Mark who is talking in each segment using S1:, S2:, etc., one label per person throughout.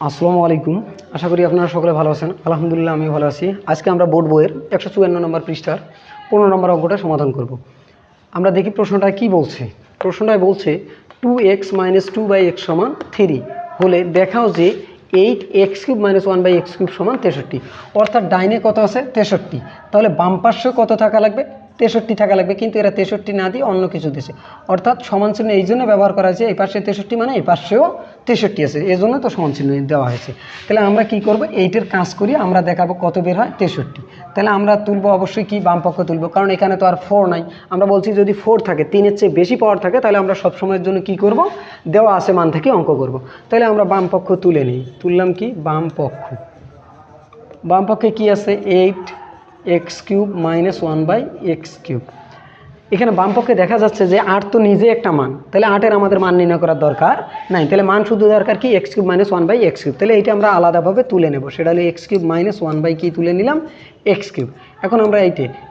S1: আসসালামু আলাইকুম। আশা করি আপনারা সকলে ভালো আছেন। আলহামদুলিল্লাহ আমি ভালো আছি। আজকে আমরা বোর্ড বইয়ের 154 নম্বর পৃষ্ঠার 15 নম্বর অঙ্কটা সমাধান করব। আমরা দেখি প্রশ্নটা কি বলছে। প্রশ্নটায় বলছে 2x - 2/x = 3 হলে দেখাও যে 8x³ - 1/x³ = 63। অর্থাৎ ডাইনে কত আছে? 63। তাহলে বাম পার্শ্বে কত থাকা লাগবে? 63 থাকা লাগবে, কিন্তু এরা 63 না দিয়ে অন্য কিছু দিয়েছে। অর্থাৎ সমান চিহ্ন এই জন্য ব্যবহার করা হয়েছে, এই পাশে 63 মানে এই পাশেও 63 আছে, এই জন্য তো সমান চিহ্ন দেওয়া হয়েছে। তাহলে আমরা কি করব? এইটার কাজ করি, আমরা দেখাবো কত বের হয় 63। তাহলে আমরা তুলব অবশ্যই কি বাম পক্ষ তুলব, কারণ এখানে তো আর 4 নাই। আমরা বলছি যদি 4 থাকে, 3-এর চেয়ে বেশি পাওয়ার থাকে, তাহলে আমরা সবসময়ের জন্য কি করব? দেওয়া আছে মান থেকে অঙ্ক করব। তাহলে আমরা বাম পক্ষ তুলে নিই। তুললাম কি বাম পক্ষ। বাম পক্ষে কি আছে? 8x³ - 1/x³। এখানে বাম পক্ষে দেখা যাচ্ছে যে 8 তো নিজে একটা মান, তাহলে 8-এর আমাদের মান নির্ণয় করার দরকার নাই। তাহলে মান শুধু দরকার কি? x³ - 1/x³। তাহলে এইটা আমরা আলাদাভাবে তুলে নেব। সেটা হলো x³ - 1/, কি তুলে নিলাম? x³। এখন আমরা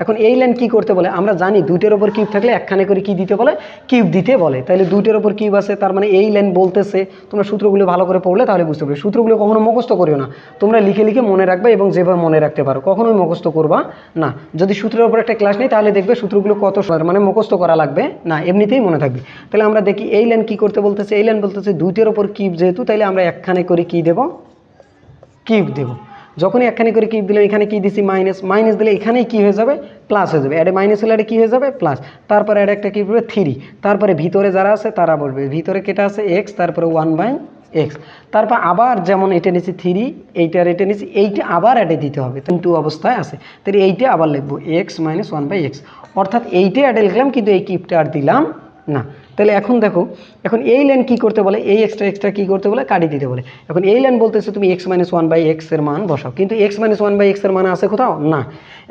S1: এখন এই লাইন কী করতে বলে? আমরা জানি দুইটার ওপর কিউব থাকলে একখানে করে কি দিতে বলে? কিউব দিতে বলে। তাহলে দুইটার ওপর কিউব আছে, তার মানে এই লাইন বলতেছে, তোমরা সূত্রগুলো ভালো করে পড়লে তাহলে বুঝতে পারবে। সূত্রগুলো কখনো মুখস্থ করিও না, তোমরা লিখে লিখে মনে রাখবে এবং যেভাবে মনে রাখতে পারো, কখনোই মুখস্থ করবা না। যদি সূত্রের ওপর একটা ক্লাস নেই, তাহলে দেখবে সূত্রগুলো কত মানে মুখস্থ করা লাগবে না, এমনিতেই মনে থাকবে। তাহলে আমরা দেখি এই লাইন কী করতে বলতেছে। এই লাইন বলতেছে দুইটার ওপর কিউব যেহেতু, তাহলে আমরা একখানে করে কি দেব? কিউব দেব। যখনই একখানে করে কিউব দিলে, এখানে কি দিছি? মাইনাস। মাইনাস দিলে এখানেই কি হয়ে যাবে? প্লাস হয়ে যাবে। অ্যাডে মাইনাস হলে কী হয়ে যাবে? প্লাস। তারপরে অ্যাড একটা কী বলবে? 3। তারপরে ভিতরে যারা আছে তারা বলবে, ভিতরে কেটে আছে এক্স, তারপরে 1/x। তারপর আবার যেমন এটা নিচ্ছি 3, এইটার এটা নিচ্ছি, এইটা আবার অ্যাডে দিতে হবে, কিন্তু অবস্থায় আছে। তাহলে এইটা আবার লিখবো x - 1/x। অর্থাৎ এইটাই অ্যাডে লিখলাম, কিন্তু এই কিউবটা আর দিলাম না। তাহলে এখন দেখো, এখন এই লাইন কী করতে বলে? এই এক্সট্রা কী করতে বলে? কাটিয়ে দিতে বলে। এখন এই লাইন বলতেছে তুমি x - 1/x এর মান বসাও, কিন্তু x - 1/x এর মান আছে কোথাও? না।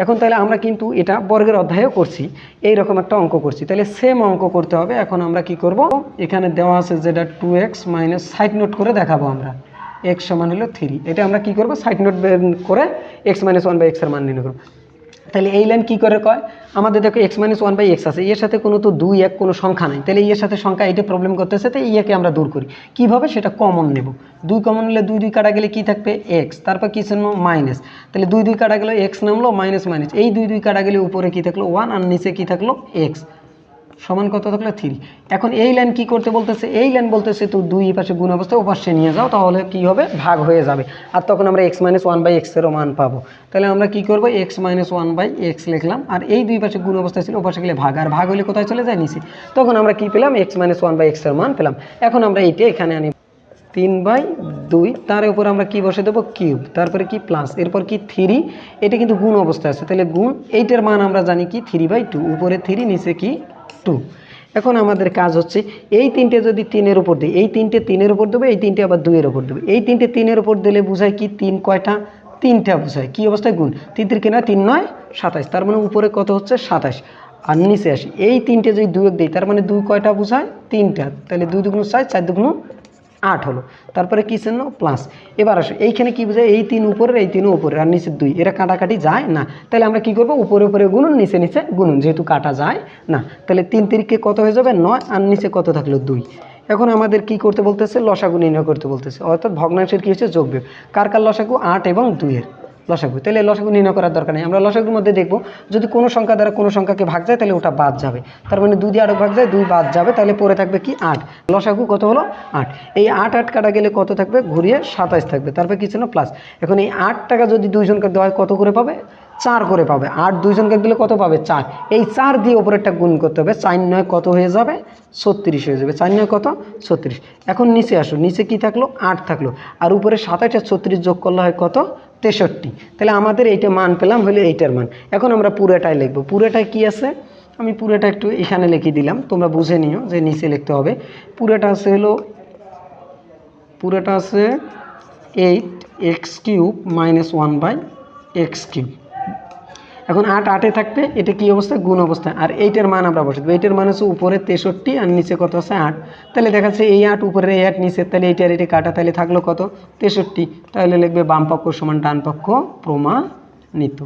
S1: এখন তাহলে আমরা কিন্তু এটা বর্গের অধ্যায়েও করছি, এইরকম একটা অঙ্ক করছি, তাহলে সেম অঙ্ক করতে হবে। এখন আমরা কি করব? এখানে দেওয়া আছে যেটা 2x - সাইড নোট করে দেখাবো আমরা, x = 3। এটা আমরা কি করব? সাইড নোট করে x - 1/x এর মান নির্ণয় করব। তাহলে এই লাইন কী করে কয়? আমাদের দেখো x - 1/x আছে, এর সাথে কোনো তো 2, 1 কোনো সংখ্যা নাই, তাহলে এর সাথে সংখ্যা এইটা প্রবলেম করতেছে, তো ইয়েকে আমরা দূর করি কীভাবে? সেটা কমন নেব। 2 কমন নিলে 2 কাটা গেলে কি থাকবে? x, তারপর কী ছিল? মাইনাস। তাহলে 2 কাটা গেলে x নামলো, মাইনাস মাইনাস, এই 2 কাটা গেলে উপরে কি থাকলো? 1, আর নিচে কি থাকলো? x সমান কত থাকলো? 3। এখন এই লাইন কি করতে বলতেছে? এই লাইন বলতেছে তো 2 এই পাশে গুণ অবস্থায় ওপাশে নিয়ে যাও, তাহলে কি হবে? ভাগ হয়ে যাবে, আর তখন আমরা x - 1/x এরও মান পাবো। তাহলে আমরা কি করব? x - 1/x লিখলাম, আর এই 2 পাশে গুণ অবস্থায় ছিল, ওপাশে গেলে ভাগ, আর ভাগ হলে কোথায় চলে যায়? নিচে। তখন আমরা কি পেলাম? x - 1/x এর মান পেলাম। এখন আমরা এইটা এখানে আনি 3/2, তার উপর আমরা কি বসে দেবো? কিউব, তারপরে কি প্লাস, এরপর কি 3, এটা কিন্তু গুণ অবস্থায় আছে, তাহলে গুণ, এইটার মান আমরা জানি কি? 3/2, উপরে 3, নিচে কি? 2। এখন আমাদের কাজ হচ্ছে এই তিনটে যদি 3-এর উপর দিই, এই তিনটে 3-এর উপর দেবে, এই তিনটে আবার 2-এর উপর দেবে। এই তিনটে 3-এর উপর দিলে বোঝায় কি? 3 কয়টা? 3টা বোঝায়। কি অবস্থায়? গুণ। 3 3 9, 3 9 27, তার মানে উপরে কত হচ্ছে? 27, আর নিচে আসি, এই তিনটে যদি 2 দিই, তার মানে 2 কয়টা বোঝায়? 3টা। তাহলে 2 2 4, 4 2 8 হলো, তারপরে কি চিহ্ন? প্লাস। এবার আসো, এইখানে কি বোঝায়? এই 3 উপরের, এই 3 উপরের, আর নিচে 2, এরা কাটাকাটি যায় না। তাহলে আমরা কি করব? উপরে উপরে গুণুন, নিচে নিচে গুণুন, যেহেতু কাটা যায় না। তাহলে 3 3 কত হয়ে যাবে? 9, আর নিচে কত থাকলো? 2। এখন আমাদের কি করতে বলতেছে? লসাগু নির্ণয় করতে বলতেছে, অর্থাৎ ভগ্নাংশের কি হচ্ছে? যোগবিয়োগ। কার কার লসাগু? 8 এবং 2-এর লসাগু। তাহলে লসাগু নির্ণয় করার দরকার নেই। আমরা লসাগুর মধ্যে দেখবো, যদি কোনো সংখ্যা দ্বারা কোনো সংখ্যাকে ভাগ যায়, তাহলে ওটা বাদ যাবে। তার মানে 2 দিয়ে 8 ভাগ যায়, 2 বাদ যাবে, তাহলে পরে থাকবে কি? 8। লসাগু কত হলো? 8। এই 8 কাটা গেলে কত থাকবে? ঘুরিয়ে 27 থাকবে, তারপর কি ছিল? প্লাস। এখন এই 8 টাকা যদি 2 জনকে দেওয়া হয়, কত করে পাবে? 4 করে পাবে। 8 2 জনকে দিলে কত পাবে? 4। এই 4 দিয়ে ওপরেরটা গুণ করতে হবে, 4 9 কত হয়ে যাবে? 36 হয়ে যাবে। 4 9 কত? 36। এখন নিচে আসো, নিচে কি থাকলো? 8 থাকলো, আর উপরে 27 আর 36 যোগ করলে হয় কত? 63। তাহলে আমাদের এইটা মান পেলাম, হলে এইটার মান। এখন আমরা পুরোটাই লিখবো। পুরোটায় কি আছে? আমি পুরোটা একটু এখানে লিখে দিলাম, তোমরা বুঝে নিও যে নিচে লিখতে হবে। পুরোটা আছে হলো, পুরোটা আছে 8x³ - 1/x³। এখন 8 8-এ থাকবে, এটা কি অবস্থায়? গুণ অবস্থায়, আর এইটার মান আমরা বসে দেবো। এইটার মান হচ্ছে উপরে 63, আর নিচে কত আছে? 8। তাহলে দেখা যাচ্ছে এই 8 উপরে, এই 8 নিচে, তাহলে এইটার এটা কাটা, তাহলে থাকলো কত? 63। তাহলে লিখবে বাম পক্ষ সমান ডান পক্ষ প্রমাণিত।